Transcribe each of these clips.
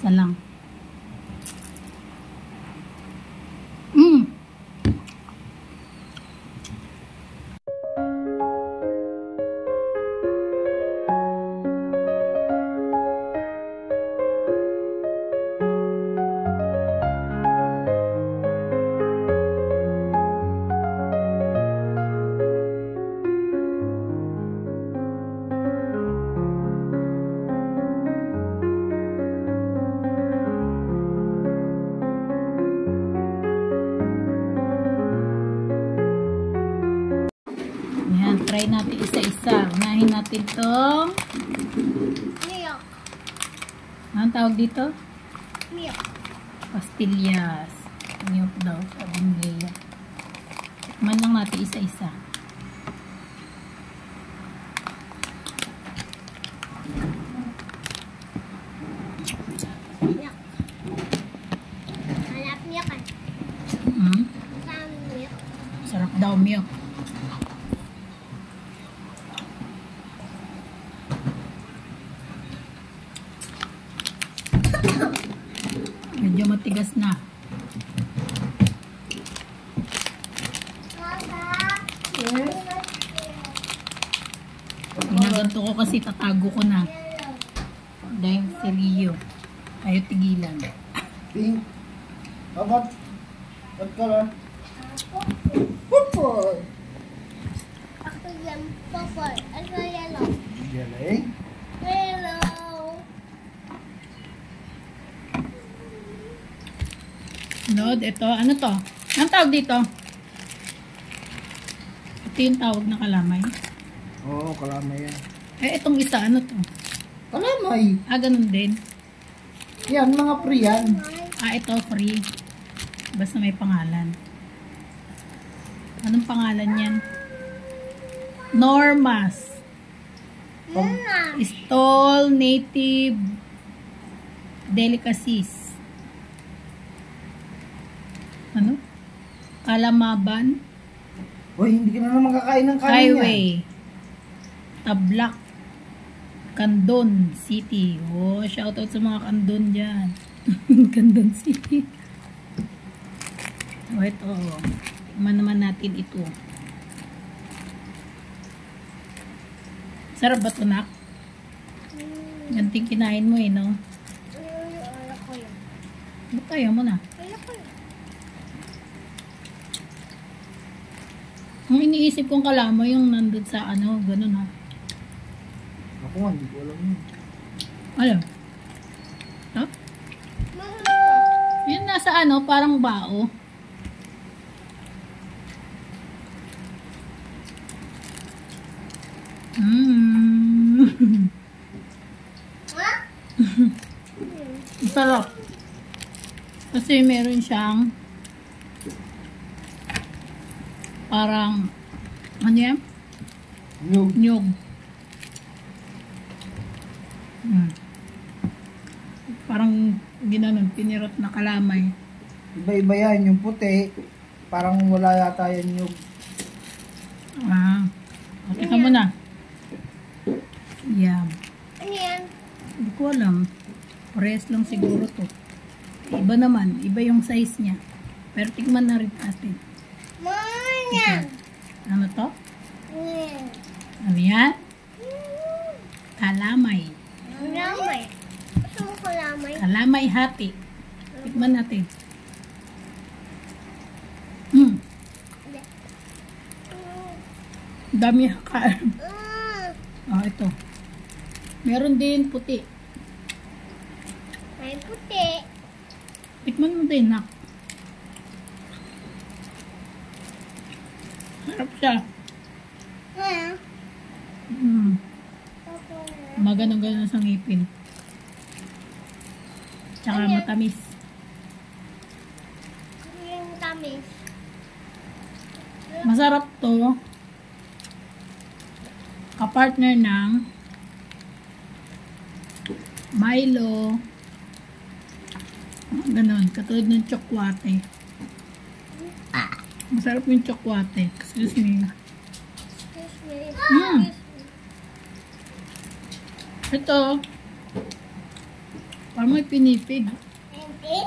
Isa lang. Mm. Try natin isa-isa. Unahin natin itong milk. Anong tawag dito? Milk. Pastillas. Milk daw. Sabi nila. Tikman lang natin isa-isa. Milk. Hanap milk kan? Masarap milk. Sarap daw milk. Medyo matigas na. Ginaganto ko kasi tatago ko na. Dahil si Rio. Ayaw tigilan. Pink. How about what color? Purple. Ako yung purple. Ako yellow. Yellow. Yellow. Lord, ito. Ano to? Anong tawag dito? Ito yung tawag na kalamay. Oo, kalamay yan. Eh, itong isa, ano to? Kalamay. Ah, ganun din. Yan, mga free yan. Ah, ito, free. Basta may pangalan. Anong pangalan yan? Normas. Stall Native Delicacies. Ano? Kalamaban. Uy, hindi ka na naman kakain ng kanin Highway. Tablak. Candon City. Oh, shoutout sa mga Candon dyan. Candon City. Oh, ito. Tikman naman natin ito. Sarap ba ito, nak? Ganting kinain mo eh, no? Ba't kaya mo na? Ang iniisip kong kalamay yung nandun sa ano, ganun ha. Ako nga, hindi ko alam yun. Alam? Huh? Yun nasa ano, parang bao. Sarap. Kasi meron siyang parang ano yan? Nyug. Nyug. Parang ginanon, pinirot na kalamay. Iba-iba yan. Yung puti, parang wala yata yan nyug. Ah. Okay ka muna. Yeah. Ano yan? Hindi ko alam. Parehas lang siguro to. Iba naman. Iba yung size niya. Pero tigman na rin natin. Yan. Ano to? Yan. Ano yan? Kalamay. Kalamay. Gusto mo kalamay? Kalamay hati. Tikman natin. Dami ka. Oh, ito. Meron din puti. May puti. Tikman mo din, nak. Sarap siya. Maganong-ganon sa ngipin. Tsaka matamis. Yung tamis. Masarap to. Kapartner ng Milo. Ganon. Katulad ng tsokwate. Masarap yung tsokwate. Excuse me. Ito. Parang may pinipig. Hindi?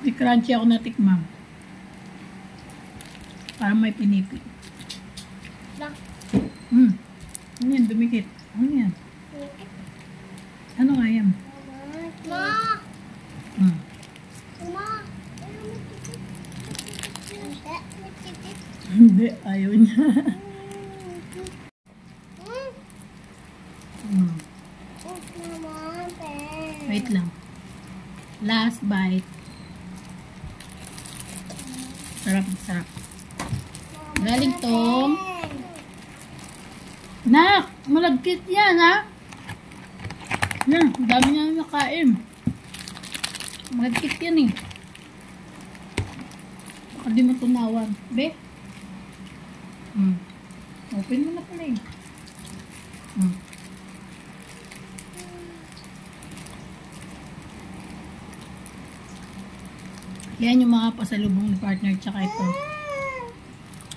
May crunchy ako na tikmang. Parang may pinipig. Bak. Ano yan? Dumikit. Ano yan? Ano nga yan? Ma! Ma! Hindi, ayaw niya. Wait lang. Last bite. Sarap, sarap. Galing tong. Nak! Malagkit yan, ha? Yan, dami niya nakain. Malagkit yan, eh. Baka di mo tunawan. Be? Open mo na pala, eh. Yan yung mga pasalubong ni partner, tsaka ito.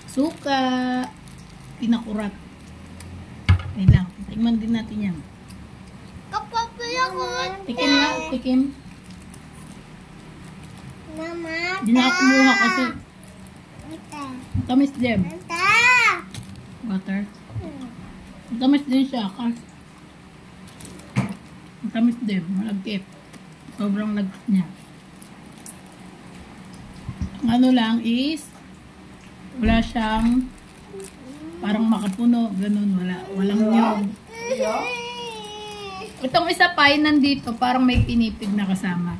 Suka. Pinakurat. Wait lang. Tingnan din natin yan. Kapapaya ko. Tikim nga. Tikim. Mama. Hindi na ako kumuha kasi tamis din. Water. Tamis din siya. Tamis din. Malagkit. Sobrang lagkit niya. Ano lang is wala siyang parang makapuno, ganun, walang nyog. Itong isa pa ay nandito, parang may pinipig na kasama.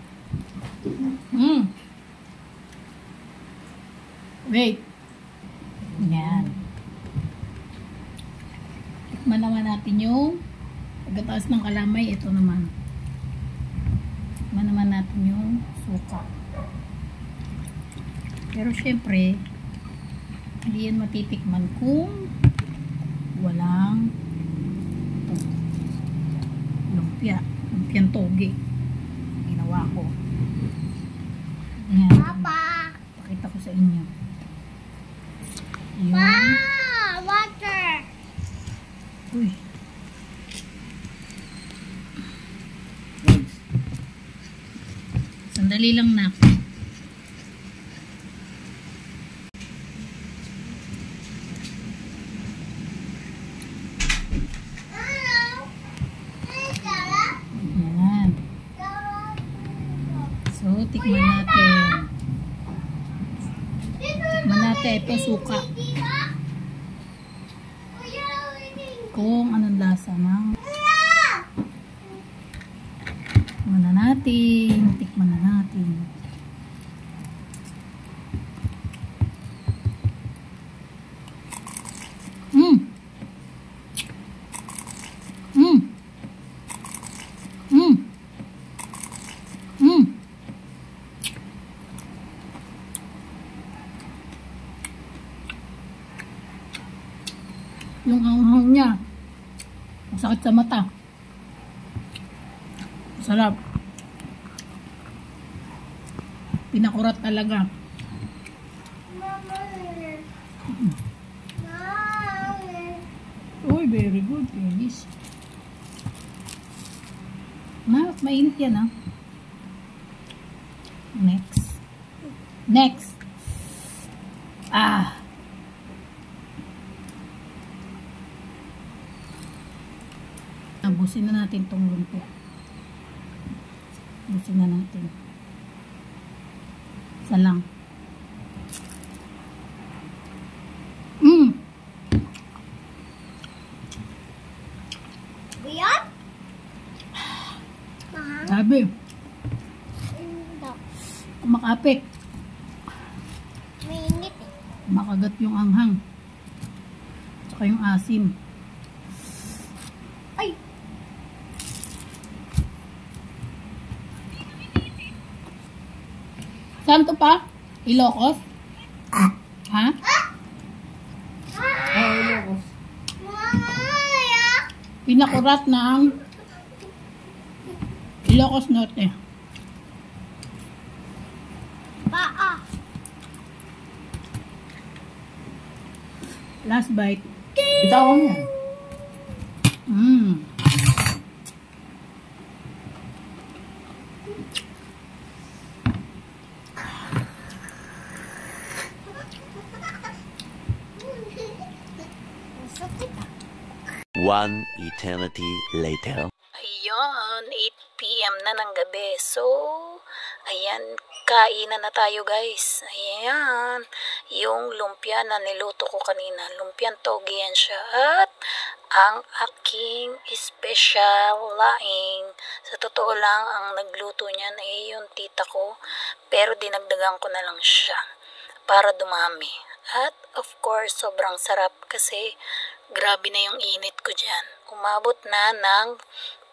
Wait. Yan. Tikman naman natin yung pagkataas ng kalamay, ito naman. Tikman naman natin yung suka. Pero syempre, hindi yan matitikman kung walang lumpia. Lumpiang toge. Ginawa ko. Yan. Papa. Pakita ko sa inyo. Yun. Water. Uy. Sandali lang na. Yan. So, tikman natin. Tikman natin ito suka. Kung anong lasa ng tikman na natin. Tikman na natin. Yung anghang niya, masakit sa mata. Sarap. Pinakurat talaga. Uy, very good. Finish. Mainit yan, ha? Next. Next. Abusin na natin tong lumpia. Abusin na natin. Isa lang. Biyot? Sabi. Makapik. Mainit eh. Makagat yung anghang. Tsaka yung asim. Ay! Saan to pa? Ilocos? Ha? Ilocos. Pinakurat ng Ilocos Norte. Paa. Last bite. Bitawan mo yan. One eternity later. Ayun, 8 p.m. na ng gabi. So, ayan, kainan na tayo guys. Ayan, yung lumpia na niluto ko kanina. Lumpiang togi yan siya. At ang aking special laing. Sa totoo lang, ang nagluto niyan ay yung tita ko. Pero dinagdagan ko na lang siya para dumami. At of course, sobrang sarap kasi grabe na yung init ko dyan. Umabot na ng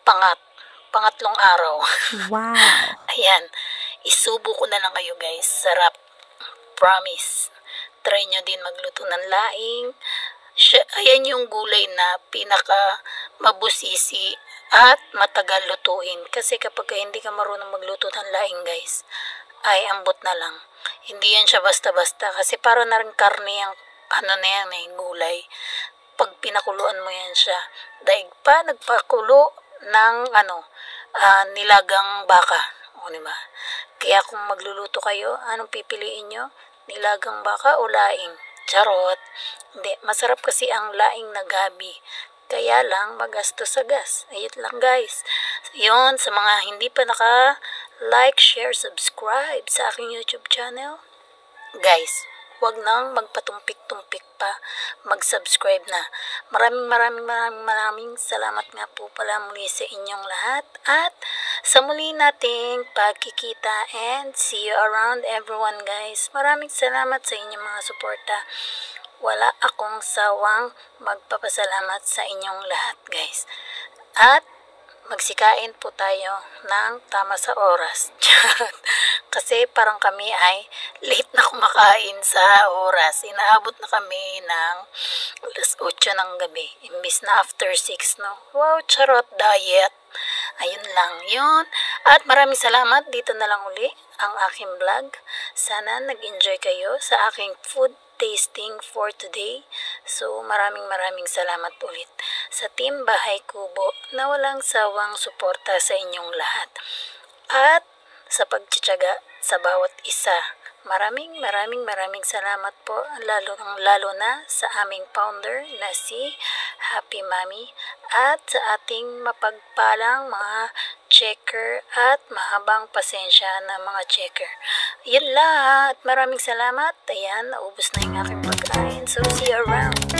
pangatlong araw. Wow. Ayan, isubo ko na lang kayo guys. Sarap. Promise. Try nyo din magluto ng laing. Ayan yung gulay na pinaka mabusisi at matagal lutuin. Kasi kapag hindi ka marunong magluto ng laing guys, ay ambot na lang. Hindi yan siya basta-basta. Kasi para na rin karne yung gulay. Pag pinakuluan mo yan siya, daig pa nagpakulo ng nilagang baka. O diba? Kaya kung magluluto kayo, anong pipiliin nyo? Nilagang baka o laing? Charot. Hindi, masarap kasi ang laing na gabi. Kaya lang magastos sa gas. Ayun lang guys. Yun, sa mga hindi pa like, share, subscribe sa aking YouTube channel. Guys, huwag nang magpatumpik-tumpik pa, mag-subscribe na. Maraming salamat nga po pala muli sa inyong lahat at sa muli nating pagkikita, and see you around everyone guys. Maraming salamat sa inyong mga suporta. Wala akong sawang magpapasalamat sa inyong lahat guys. At magsikain po tayo ng tama sa oras. Kasi parang kami ay late na kumakain sa oras. Inaabot na kami ng alas 8 ng gabi. Imbis na after 6, no? Wow, charot, diet. Ayun lang yun. At maraming salamat. Dito na lang uli ang aking vlog. Sana nag-enjoy kayo sa aking food tasting for today. So, maraming salamat ulit sa Team Bahay Kubo na walang sawang suporta sa inyong lahat. At sa pagtsitsaga sa bawat isa. Maraming salamat po, lalo na sa aming founder na si Happy Mommy at sa ating mapagpalang mga checker at mahabang pasensya na mga checker. Yun lang, at maraming salamat. Ayan, naubos na yung aking pagkain. So, see you around.